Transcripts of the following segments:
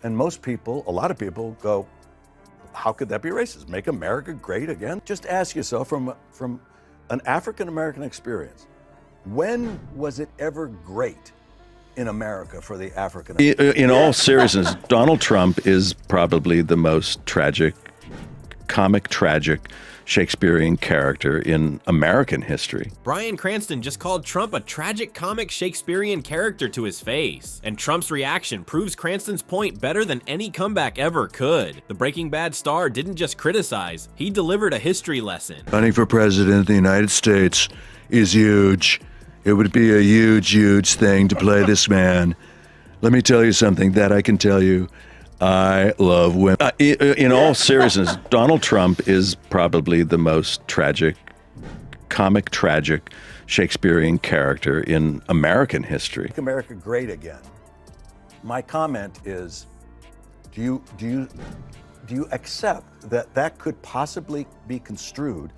And most people, a lot of people go, how could that be racist? Make America great again? Just ask yourself from an African-American experience, when was it ever great in America for the African American? In all seriousness, Donald Trump is probably the most tragic, comic tragic Shakespearean character in American history. Bryan Cranston just called Trump a tragic comic Shakespearean character to his face, and Trump's reaction proves Cranston's point better than any comeback ever could. The Breaking Bad star didn't just criticize, he delivered a history lesson. Running for president of the United States is huge. It would be a huge, huge thing to play this man. Let me tell you something that I can tell you. I love women. In all seriousness, Donald Trump is probably the most tragic, comic tragic Shakespearean character in American history. Make America great again. My comment is, do you accept that that could possibly be construed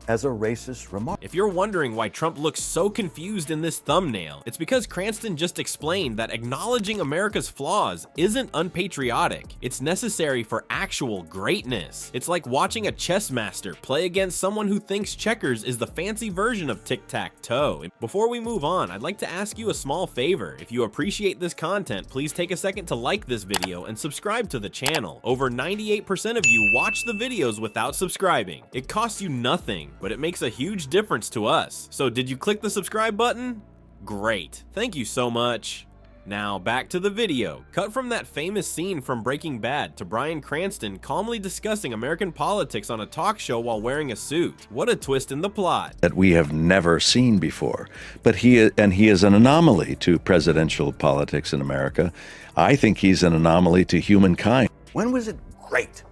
as a racist remark? If you're wondering why Trump looks so confused in this thumbnail, it's because Cranston just explained that acknowledging America's flaws isn't unpatriotic. It's necessary for actual greatness. It's like watching a chess master play against someone who thinks checkers is the fancy version of tic-tac-toe. Before we move on, I'd like to ask you a small favor. If you appreciate this content, please take a second to like this video and subscribe to the channel. Over 98% of you watch the videos without subscribing. It costs you nothing, but it makes a huge difference to us. So did you click the subscribe button? Great, thank you so much. Now back to the video. Cut from that famous scene from Breaking Bad to Bryan Cranston calmly discussing American politics on a talk show while wearing a suit. What a twist in the plot. That we have never seen before. But he is an anomaly to presidential politics in America. I think he's an anomaly to humankind. When was it great?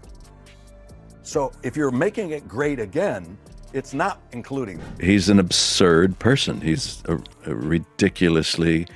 So if you're making it great again, it's not including them. He's an absurd person. He's a ridiculously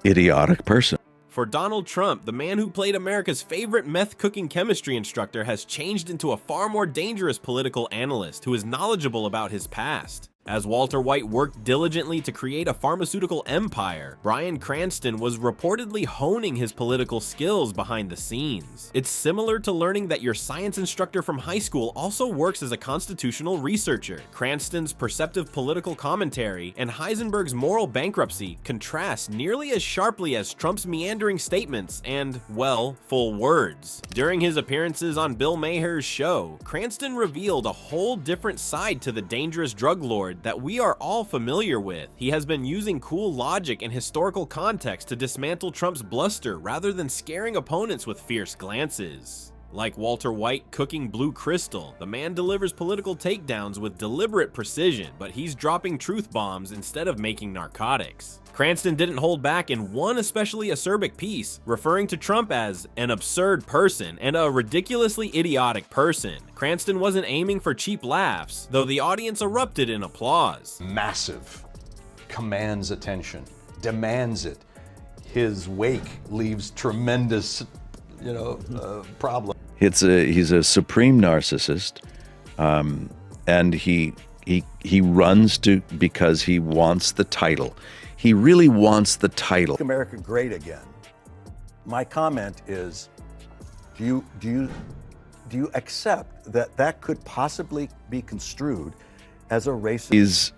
idiotic person. For Donald Trump, the man who played America's favorite meth-cooking chemistry instructor has changed into a far more dangerous political analyst who is knowledgeable about his past. As Walter White worked diligently to create a pharmaceutical empire, Bryan Cranston was reportedly honing his political skills behind the scenes. It's similar to learning that your science instructor from high school also works as a constitutional researcher. Cranston's perceptive political commentary and Heisenberg's moral bankruptcy contrast nearly as sharply as Trump's meandering statements and, well, full words. During his appearances on Bill Maher's show, Cranston revealed a whole different side to the dangerous drug lord that we are all familiar with. He has been using cool logic and historical context to dismantle Trump's bluster rather than scaring opponents with fierce glances. Like Walter White cooking Blue Crystal, the man delivers political takedowns with deliberate precision, but he's dropping truth bombs instead of making narcotics. Cranston didn't hold back in one especially acerbic piece, referring to Trump as an absurd person and a ridiculously idiotic person. Cranston wasn't aiming for cheap laughs, though the audience erupted in applause. Massive, commands attention, demands it. His wake leaves tremendous, problem. He's a supreme narcissist, and he runs because he wants the title. He really wants the title. Make America great again. My comment is, do you accept that that could possibly be construed as a racist?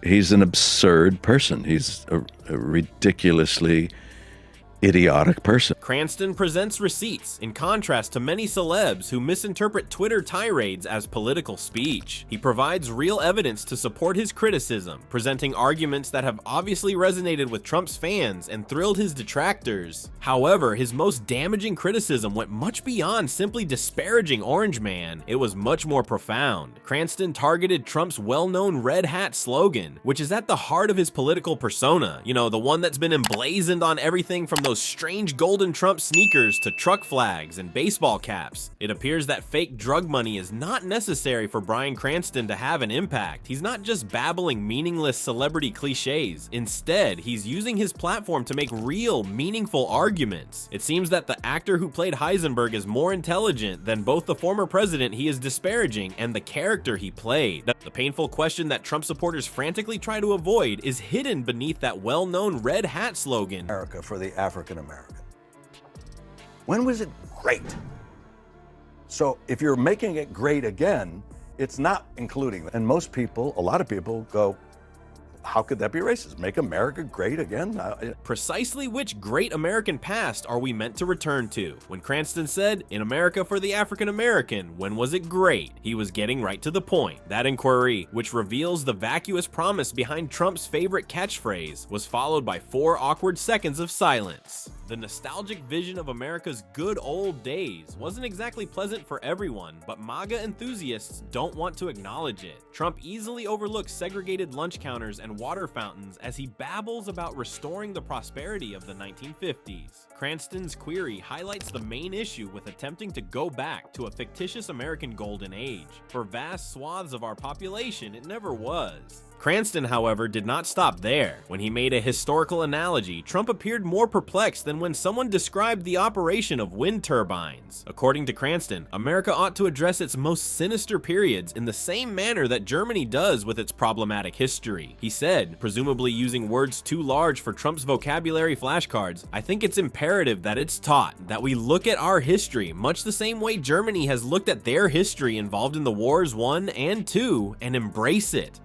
He's an absurd person. He's a ridiculously idiotic person. Cranston presents receipts, in contrast to many celebs who misinterpret Twitter tirades as political speech. He provides real evidence to support his criticism, presenting arguments that have obviously resonated with Trump's fans and thrilled his detractors. However, his most damaging criticism went much beyond simply disparaging Orange Man. It was much more profound. Cranston targeted Trump's well-known red hat slogan, which is at the heart of his political persona. You know, the one that's been emblazoned on everything from those strange golden Trump sneakers to truck flags and baseball caps. It appears that fake drug money is not necessary for Bryan Cranston to have an impact. He's not just babbling meaningless celebrity cliches. Instead, he's using his platform to make real, meaningful arguments. It seems that the actor who played Heisenberg is more intelligent than both the former president he is disparaging and the character he played. The painful question that Trump supporters frantically try to avoid is hidden beneath that well-known red hat slogan. America for the African American. When was it great? So if you're making it great again, it's not including that. And most people, a lot of people go, how could that be racist? Make America great again? Precisely which great American past are we meant to return to? When Cranston said, "In America for the African American, when was it great?" he was getting right to the point. That inquiry, which reveals the vacuous promise behind Trump's favorite catchphrase, was followed by 4 awkward seconds of silence. The nostalgic vision of America's good old days wasn't exactly pleasant for everyone, but MAGA enthusiasts don't want to acknowledge it. Trump easily overlooks segregated lunch counters and water fountains as he babbles about restoring the prosperity of the 1950s. Cranston's query highlights the main issue with attempting to go back to a fictitious American golden age. For vast swaths of our population, it never was. Cranston, however, did not stop there. When he made a historical analogy, Trump appeared more perplexed than when someone described the operation of wind turbines. According to Cranston, America ought to address its most sinister periods in the same manner that Germany does with its problematic history. He said, presumably using words too large for Trump's vocabulary flashcards, "I think it's imperative that it's taught, that we look at our history much the same way Germany has looked at their history involved in the Wars I and II and embrace it."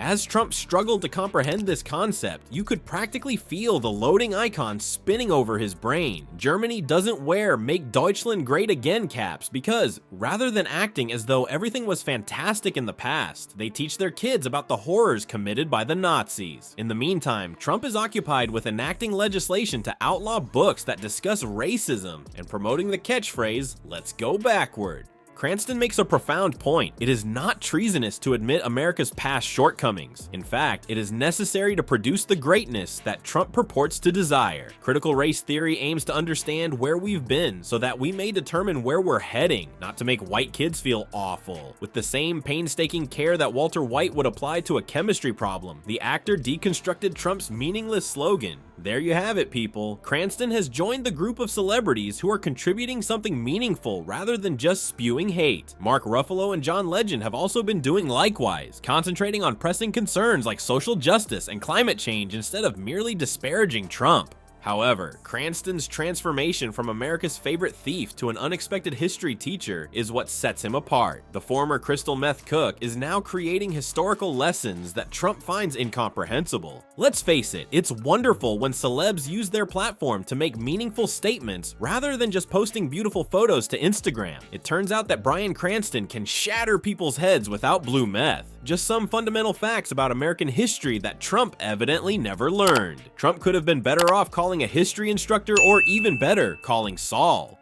As Trump struggled to comprehend this concept, you could practically feel the loading icon spinning over his brain. Germany doesn't wear "Make Deutschland Great Again" caps because, rather than acting as though everything was fantastic in the past, they teach their kids about the horrors committed by the Nazis. In the meantime, Trump is occupied with enacting legislation to outlaw books that discuss racism and promoting the catchphrase, "Let's go backward." Cranston makes a profound point. It is not treasonous to admit America's past shortcomings. In fact, it is necessary to produce the greatness that Trump purports to desire. Critical race theory aims to understand where we've been so that we may determine where we're heading, not to make white kids feel awful. With the same painstaking care that Walter White would apply to a chemistry problem, the actor deconstructed Trump's meaningless slogan. There you have it, people. Cranston has joined the group of celebrities who are contributing something meaningful rather than just spewing hate. Mark Ruffalo and John Legend have also been doing likewise, concentrating on pressing concerns like social justice and climate change instead of merely disparaging Trump. However, Cranston's transformation from America's favorite thief to an unexpected history teacher is what sets him apart. The former crystal meth cook is now creating historical lessons that Trump finds incomprehensible. Let's face it, it's wonderful when celebs use their platform to make meaningful statements rather than just posting beautiful photos to Instagram. It turns out that Bryan Cranston can shatter people's heads without blue meth. Just some fundamental facts about American history that Trump evidently never learned. Trump could have been better off calling a history instructor, or even better, calling Saul.